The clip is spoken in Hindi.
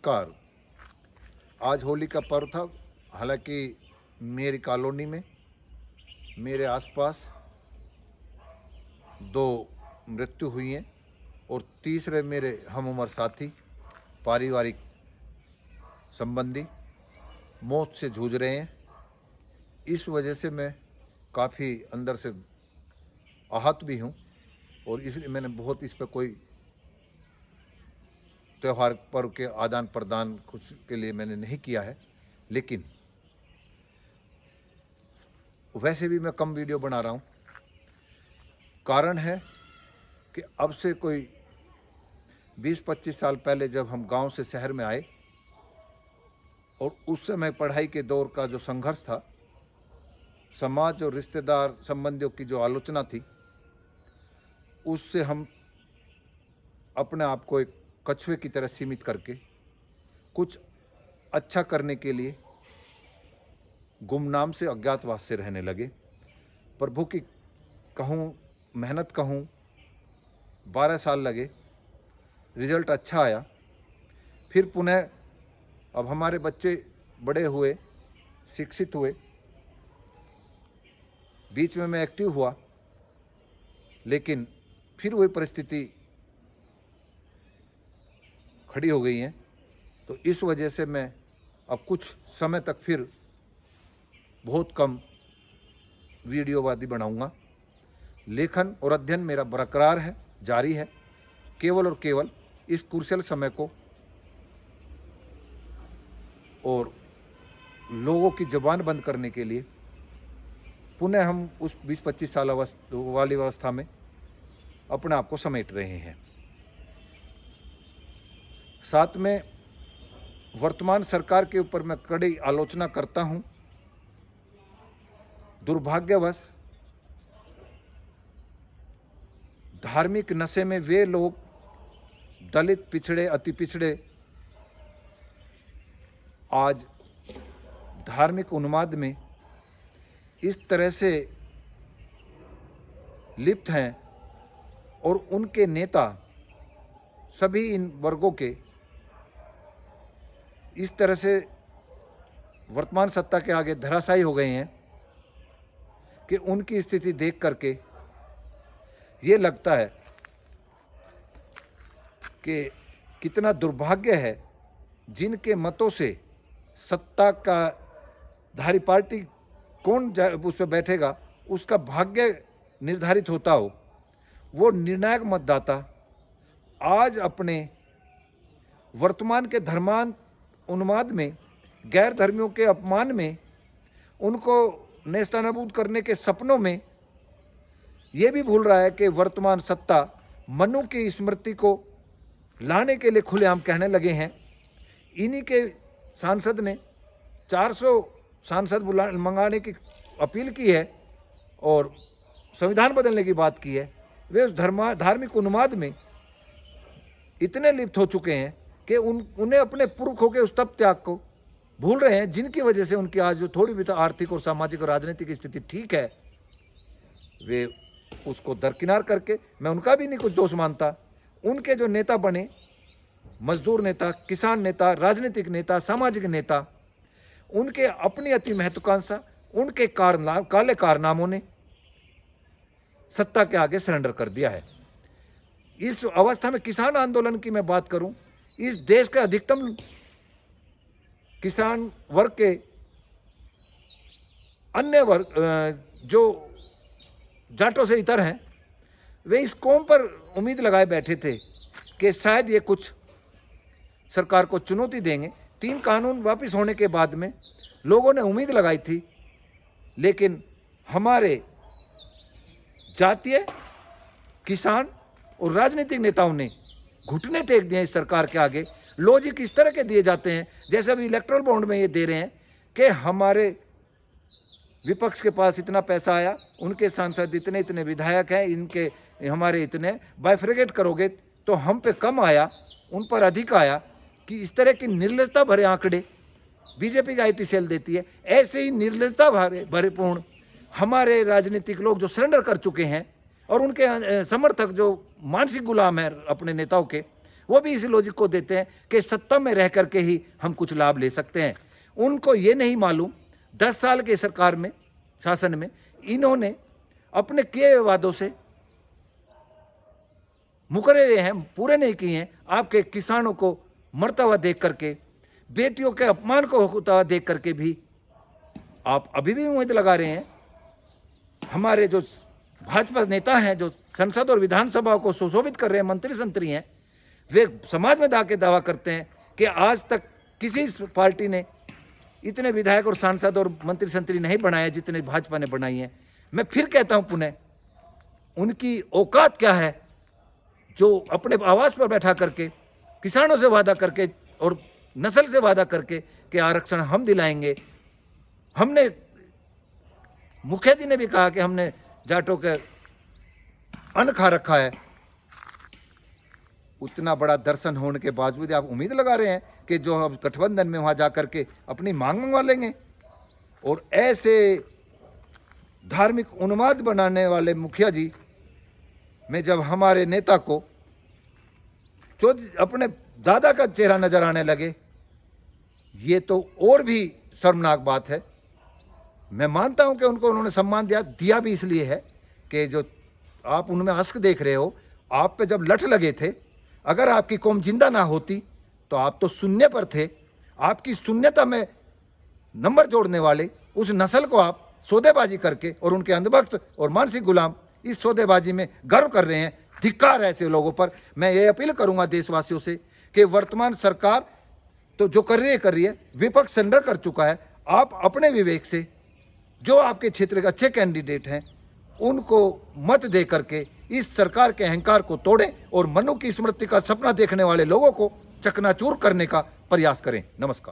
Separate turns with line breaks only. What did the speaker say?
नमस्कार। आज होली का पर्व था। हालांकि मेरी कॉलोनी में मेरे आसपास 2 मृत्यु हुई हैं और तीसरे मेरे हम उम्र साथी पारिवारिक संबंधी मौत से जूझ रहे हैं। इस वजह से मैं काफ़ी अंदर से आहत भी हूँ और इसलिए मैंने बहुत इस पर कोई त्यौहार पर्व के आदान प्रदान कुछ के लिए मैंने नहीं किया है। लेकिन वैसे भी मैं कम वीडियो बना रहा हूँ। कारण है कि अब से कोई 20-25 साल पहले जब हम गांव से शहर में आए और उस समय पढ़ाई के दौर का जो संघर्ष था, समाज और रिश्तेदार संबंधियों की जो आलोचना थी, उससे हम अपने आप को एक कछुए की तरह सीमित करके कुछ अच्छा करने के लिए गुमनाम से अज्ञातवास से रहने लगे। प्रभु की कहूँ मेहनत कहूँ 12 साल लगे, रिजल्ट अच्छा आया। फिर पुनः अब हमारे बच्चे बड़े हुए, शिक्षित हुए, बीच में मैं एक्टिव हुआ, लेकिन फिर वही परिस्थिति खड़ी हो गई हैं। तो इस वजह से मैं अब कुछ समय तक फिर बहुत कम वीडियोवादी बनाऊंगा। लेखन और अध्ययन मेरा बरकरार है, जारी है, केवल और केवल इस क्रूशियल समय को और लोगों की जुबान बंद करने के लिए पुनः हम उस 20-25 साल वाली अवस्था में अपने आप को समेट रहे हैं। साथ में वर्तमान सरकार के ऊपर मैं कड़ी आलोचना करता हूं। दुर्भाग्यवश धार्मिक नशे में वे लोग, दलित, पिछड़े, अति पिछड़े, आज धार्मिक उन्माद में इस तरह से लिप्त हैं और उनके नेता सभी इन वर्गों के इस तरह से वर्तमान सत्ता के आगे धराशायी हो गए हैं कि उनकी स्थिति देख करके ये लगता है कि कितना दुर्भाग्य है जिनके मतों से सत्ता का धारी पार्टी कौन उस पर बैठेगा उसका भाग्य निर्धारित होता हो। वो निर्णायक मतदाता आज अपने वर्तमान के धर्मान उन्माद में, गैर धर्मियों के अपमान में, उनको नेस्तनाबूद करने के सपनों में ये भी भूल रहा है कि वर्तमान सत्ता मनु की स्मृति को लाने के लिए खुलेआम कहने लगे हैं। इन्हीं के सांसद ने 400 सांसद मंगाने की अपील की है और संविधान बदलने की बात की है। वे उस धार्मिक उन्माद में इतने लिप्त हो चुके हैं कि उन्हें अपने पुरखों के उस तप त्याग को भूल रहे हैं, जिनकी वजह से उनकी आज जो थोड़ी भी तो आर्थिक और सामाजिक और राजनीतिक स्थिति ठीक है, वे उसको दरकिनार करके, मैं उनका भी नहीं कुछ दोष मानता, उनके जो नेता बने, मजदूर नेता, किसान नेता, राजनीतिक नेता, सामाजिक नेता, उनके अपनी अति महत्वाकांक्षा, उनके काले कारनामों ने सत्ता के आगे सरेंडर कर दिया है। इस अवस्था में किसान आंदोलन की मैं बात करूं, इस देश के अधिकतम किसान वर्ग के अन्य वर्ग जो जाटों से इतर हैं, वे इस कौम पर उम्मीद लगाए बैठे थे कि शायद ये कुछ सरकार को चुनौती देंगे। 3 कानून वापस होने के बाद में लोगों ने उम्मीद लगाई थी, लेकिन हमारे जातीय, किसान और राजनीतिक नेताओं ने घुटने टेक दिए इस सरकार के आगे। लॉजिक इस तरह के दिए जाते हैं जैसे अभी इलेक्ट्रल बॉन्ड में ये दे रहे हैं कि हमारे विपक्ष के पास इतना पैसा आया, उनके सांसद इतने इतने विधायक हैं, इनके हमारे इतने, बाइफ्रिकेट करोगे तो हम पे कम आया, उन पर अधिक आया। कि इस तरह की निर्लजता भरे आंकड़े बीजेपी का आईटी सेल देती है। ऐसे ही निर्लजता भरेपूर्ण हमारे राजनीतिक लोग जो सरेंडर कर चुके हैं और उनके समर्थक जो मानसिक गुलाम है अपने नेताओं के, वो भी इसी लॉजिक को देते हैं कि सत्ता में रह करके ही हम कुछ लाभ ले सकते हैं। उनको ये नहीं मालूम 10 साल के सरकार में, शासन में, इन्होंने अपने किए हुए वादों से मुकरे हुए हैं, पूरे नहीं किए हैं। आपके किसानों को मरता हुआ देख करके, बेटियों के अपमान को होता हुआ देख करके भी आप अभी भी उम्मीद लगा रहे हैं। हमारे जो भाजपा नेता हैं, जो संसद और विधानसभा को सुशोभित कर रहे हैं, मंत्री संतरी हैं, वे समाज में जाके दावा करते हैं कि आज तक किसी पार्टी ने इतने विधायक और सांसद और मंत्री संतरी नहीं बनाए जितने भाजपा ने बनाई हैं। मैं फिर कहता हूं पुनः, उनकी औकात क्या है जो अपने आवास पर बैठा करके किसानों से वादा करके और नस्ल से वादा करके कि आरक्षण हम दिलाएंगे। हमने, मुखिया जी ने भी कहा कि हमने जाटों के अन्न खा रखा है। उतना बड़ा दर्शन होने के बावजूद आप उम्मीद लगा रहे हैं कि जो हम गठबंधन में वहां जाकर के अपनी मांग मंगवा लेंगे। और ऐसे धार्मिक उन्माद बनाने वाले मुखिया जी में जब हमारे नेता को जो अपने दादा का चेहरा नजर आने लगे, ये तो और भी शर्मनाक बात है। मैं मानता हूं कि उनको उन्होंने सम्मान दिया भी इसलिए है कि जो आप उनमें अश्क देख रहे हो, आप पे जब लठ लगे थे, अगर आपकी कौम जिंदा ना होती तो आप तो शून्य पर थे। आपकी शून्यता में नंबर जोड़ने वाले उस नस्ल को आप सौदेबाजी करके और उनके अंधभक्त और मानसिक गुलाम इस सौदेबाजी में गर्व कर रहे हैं। धिक्कार है ऐसे लोगों पर। मैं ये अपील करूंगा देशवासियों से कि वर्तमान सरकार तो जो कर रही है, विपक्ष सरेंडर कर चुका है। आप अपने विवेक से जो आपके क्षेत्र के अच्छे कैंडिडेट हैं उनको मत दे करके इस सरकार के अहंकार को तोड़ें और मनु की स्मृति का सपना देखने वाले लोगों को चकनाचूर करने का प्रयास करें। नमस्कार।